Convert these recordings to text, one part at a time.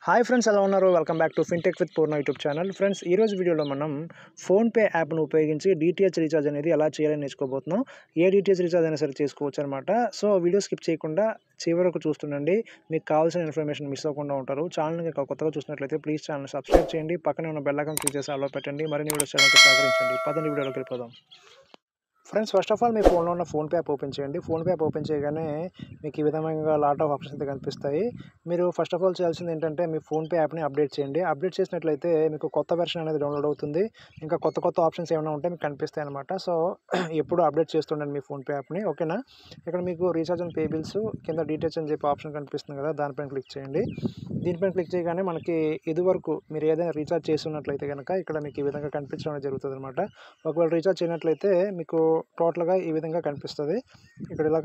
Hi friends, ఎలా ఉన్నారు? Welcome back to fintech with Purna YouTube channel. Friends, ఈ రోజు వీడియోలో మనం ఫోన్పే యాప్ను ఉపయోగించి డిటిహెచ్ రీఛార్జ్ అనేది ఎలా చేయాలని నేర్చుకోబోతున్నాం. ఏ డిటిహెచ్ రీఛార్జ్ అయినా సరే చేసుకోవచ్చు అనమాట. సో వీడియో స్కిప్ చేయకుండా చివరి వరకు చూస్తుండండి. మీకు కావాల్సిన ఇన్ఫర్మేషన్ మిస్ అవ్వకుండా ఉంటారు. ఛానల్ని కొత్తగా చూసినట్లయితే ప్లీజ్ ఛానల్ సబ్స్క్రైబ్ చేయండి. పక్కనే ఉన్న బెల్ ఐకాన్ క్లిక్ చేసి ఆల్లో పెట్టండి. మరిన్ని వీడియోస్ చేయడానికి సహకరించండి. పదండి వీడియోలోకి వెళ్ళిపోదాం. ఫ్రెండ్స్, ఫస్ట్ ఆఫ్ ఆల్ మీ ఫోన్లో ఉన్న ఫోన్పే యాప్ ఓపెన్ చేయండి. ఫోన్పే యాప్ ఓపెన్ చేయగానే మీకు ఈ విధంగా లాట్ ఆఫ్ ఆప్షన్స్ అయితే కనిపిస్తాయి. మీరు ఫస్ట్ ఆఫ్ ఆల్ చేయాల్సింది ఏంటంటే మీ ఫోన్పే యాప్ని అప్డేట్ చేయండి. అప్డేట్ చేసినట్లయితే మీకు కొత్త వెర్షన్ అనేది డౌన్లోడ్ అవుతుంది. ఇంకా కొత్త ఆప్షన్స్ ఏమైనా ఉంటే మీకు కనిపిస్తాయి అనమాట. సో ఎప్పుడు అప్డేట్ చేస్తుండండి మీ ఫోన్పే యాప్ని, ఓకేనా? ఇక్కడ మీకు రీఛార్జ్ అండ్ పే బిల్స్ కింద డీటెయిల్స్ అని చెప్పి ఆప్షన్ కనిపిస్తుంది కదా, దానిపైన క్లిక్ చేయండి. దీనిపైన క్లిక్ చేయగానే మనకి ఇదివరకు మీరు ఏదైనా రీఛార్జ్ చేస్తున్నట్లయితే కనుక ఇక్కడ మీకు ఈ విధంగా కనిపించడం జరుగుతుంది అనమాట. ఒకవేళ రీఛార్జ్ చేయనట్లయితే మీకు టోటల్గా ఈ విధంగా కనిపిస్తుంది. ఇక్కడ ఇలా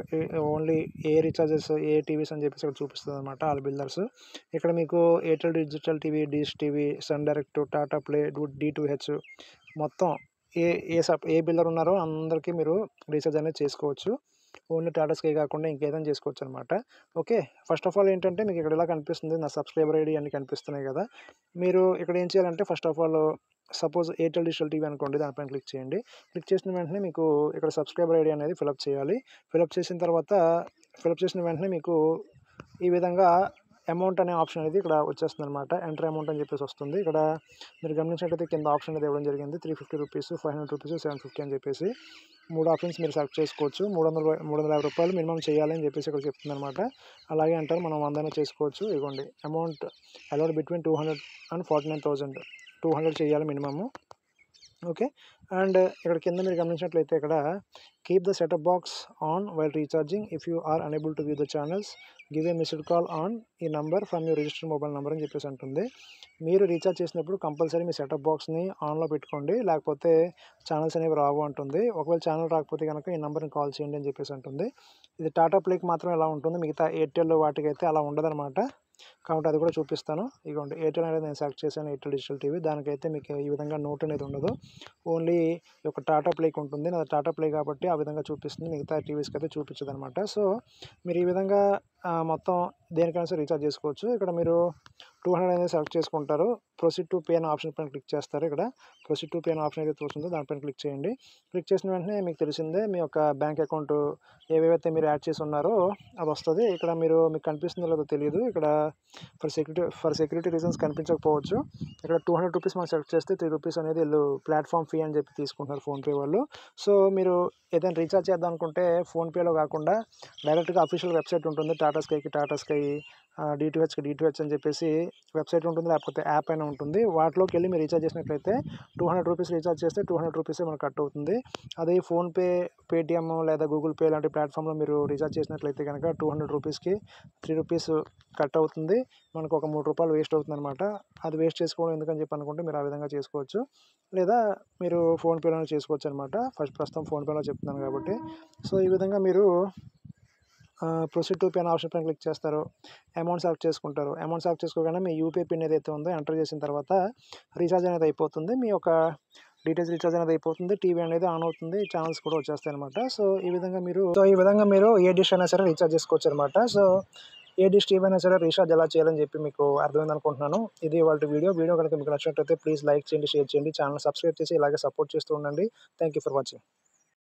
ఓన్లీ ఏ రీఛార్జెస్, ఏ టీవీస్ అని చెప్పేసి ఇక్కడ చూపిస్తుంది అనమాట, ఆల్ బిల్డర్స్. ఇక్కడ మీకు Airtel digital TV, dish TV, Sun Direct, Tata play, D2H మొత్తం ఏ బిల్లర్ ఉన్నారో అందరికీ మీరు రీఛార్జ్ అనేది చేసుకోవచ్చు. ఓన్లీ టాటా స్కై కాకుండా ఇంకేదైనా చేసుకోవచ్చు అనమాట. ఓకే, ఫస్ట్ ఆఫ్ ఆల్ ఏంటంటే మీకు ఇక్కడ ఇలా కనిపిస్తుంది, నా సబ్స్క్రైబర్ ఐడి అన్ని కనిపిస్తున్నాయి కదా. మీరు ఇక్కడ ఏం చేయాలంటే first of all suppose Airtel digital TV అనుకోండి, దానిపైన క్లిక్ చేయండి. క్లిక్ చేసిన వెంటనే మీకు ఇక్కడ సబ్స్క్రైబర్ ఐడి అనేది ఫిలప్ చేయాలి. ఫిలప్ చేసిన వెంటనే మీకు ఈ విధంగా అమౌంట్ అనే ఆప్షన్ అనేది ఇక్కడ వచ్చేస్తుంది అనమాట. ఎంటర్ అమౌంట్ అని చెప్పేసి వస్తుంది. ఇక్కడ మీరు గమనించినట్లయితే కింద ఆప్షన్ అనేది ఇవ్వడం జరిగింది. 350 రూపీస్, 500 రూపీస్, 750 అని చెప్పేసి 3 ఆప్షన్స్ మీరు సెలెక్ట్ చేసుకోవచ్చు. 350 రూపాయలు మినిమం చేయాలని చెప్పేసి ఇక్కడ చెప్తుంది అనమాట. అలాగే అంటారు, మనం 100 చేసుకోవచ్చు. ఇదిగోండి, అమౌంట్ అలౌడ్ బిట్వీన్ 200 అండ్ 49,000, 200 చేయాలి మినిమము. ఓకే, అండ్ ఇక్కడ కింద మీరు గమనించినట్లయితే ఇక్కడ keep the setup box on while recharging. If you are unable to view the channels give a missed call on ఈ number from your registered mobile number అని చెప్పేసి అంటుంది. మీరు రీఛార్జ్ చేసినప్పుడు కంపల్సరీ మీ సెటప్ బాక్స్ని ఆన్లో పెట్టుకోండి, లేకపోతే ఛానల్స్ అనేవి రావు అంటుంది. ఒకవేళ ఛానల్ రాకపోతే కనుక ఈ నెంబర్ని కాల్ చేయండి అని చెప్పేసి అంటుంది. ఇది టాటా ప్లేకి మాత్రం ఎలా ఉంటుంది, మిగతా ఎయిర్టెల్ వాటికైతే అలా ఉండదన్నమాట. కాబట్టి అది కూడా చూపిస్తాను. ఇదిగోండి, ఎయిర్టెల్ అనేది నేను సెలెక్ట్ చేశాను, ఎయిర్టెల్ డిజిటల్ టీవీ. దానికైతే మీకు ఈ విధంగా నోట్ అనేది ఉండదు, ఓన్లీ ఒక టాటా ప్లేకి ఉంటుంది. నాది టాటా ప్లే కాబట్టి ఆ విధంగా చూపిస్తుంది, మిగతా టీవీస్కి అయితే చూపించదు అనమాట. సో మీరు ఈ విధంగా మొత్తం దేనికైనా సరే రీఛార్జ్ చేసుకోవచ్చు. ఇక్కడ మీరు 200 అనేది సెలెక్ట్ చేసుకుంటారు. ప్రొసీడ్ టు పే అనే ఆప్షన్ పైన క్లిక్ చేస్తారు. ఇక్కడ ప్రొసీడ్ టు పే అనే ఆప్షన్ అయితే చూస్తుందో దానిపైన క్లిక్ చేయండి. క్లిక్ చేసిన వెంటనే మీకు తెలిసిందే మీ యొక్క బ్యాంక్ అకౌంట్ ఏవేవైతే మీరు యాడ్ చేసి ఉన్నారో అది వస్తుంది. ఇక్కడ మీకు కనిపిస్తుందో లేదో తెలియదు. ఇక్కడ ఫర్ సెక్యూరిటీ రీజన్స్ కనిపించకపోవచ్చు. ఇక్కడ 200 రూపీస్ మనం సెలెక్ట్ చేస్తే 3 రూపీస్ అనేది వీళ్ళు ప్లాట్ఫామ్ ఫీ అని చెప్పి తీసుకుంటున్నారు ఫోన్పే వాళ్ళు. సో మీరు ఏదైనా రీఛార్జ్ చేద్దాం అనుకుంటే ఫోన్పేలో కాకుండా డైరెక్ట్గా అఫీషియల్ వెబ్సైట్ ఉంటుంది. టాటా స్కై, D2H అని చెప్పేసి వెబ్సైట్ ఉంటుంది, లేకపోతే యాప్ అయినా ఉంటుంది. వాటిలోకి వెళ్ళి మీరు రీఛార్జ్ చేసినట్లయితే 200 రూపీస్ రీఛార్జ్ చేస్తే 200 రూపీసే మనకు కట్ అవుతుంది. అదే ఫోన్పే, పేటిఎం లేదా గూగుల్ పే లాంటి ప్లాట్ఫామ్లో మీరు రీఛార్జ్ చేసినట్లయితే కనుక 200 రూపీస్కి 3 రూపీస్ కట్ అవుతుంది. మనకు ఒక 3 రూపాయలు వేస్ట్ అవుతుంది అనమాట. అది వేస్ట్ చేసుకోవడం ఎందుకని చెప్పి అనుకుంటే మీరు ఆ విధంగా చేసుకోవచ్చు, లేదా మీరు ఫోన్పేలోనే చేసుకోవచ్చు అనమాట. ప్రస్తుతం ఫోన్పేలో చెప్తున్నాను కాబట్టి. సో ఈ విధంగా మీరు ప్రొసీడ్ టు పే అనే ఆప్షన్ పైన క్లిక్ చేస్తారు. అమౌంట్ సెలెక్ట్ చేసుకుంటారు. అమౌంట్ సెలెక్ట్ చేసుకోగానే మీ యూపీఐ పిన్ ఏదైతే ఉందో ఎంటర్ చేసిన తర్వాత రీఛార్జ్ అనేది అయిపోతుంది. మీ యొక్క డీటెయిల్స్ రీఛార్జ్ అనేది అయిపోతుంది. టీవీ అనేది ఆన్ అవుతుంది. ఛానల్స్ కూడా వచ్చేస్తాయి అనమాట. సో ఈ విధంగా మీరు ఏ డిష్ అయినా సరే రీఛార్జ్ చేసుకోవచ్చు అనమాట. సో ఏ డిష్ టీవీ అయినా సరే రీఛార్జ్ ఎలా చేయాలని చెప్పి మీకు అర్థమైంది అనుకుంటున్నాను. ఇది వాళ్ళ వీడియో కనుక మీకు నచ్చినట్లయితే ప్లీజ్ లైక్ చేయండి, షేర్ చేయండి, ఛానల్ సబ్స్క్రైబ్ చేసి ఇలాగే సపోర్ట్ చేస్తూ ఉండండి. Thank you for watching.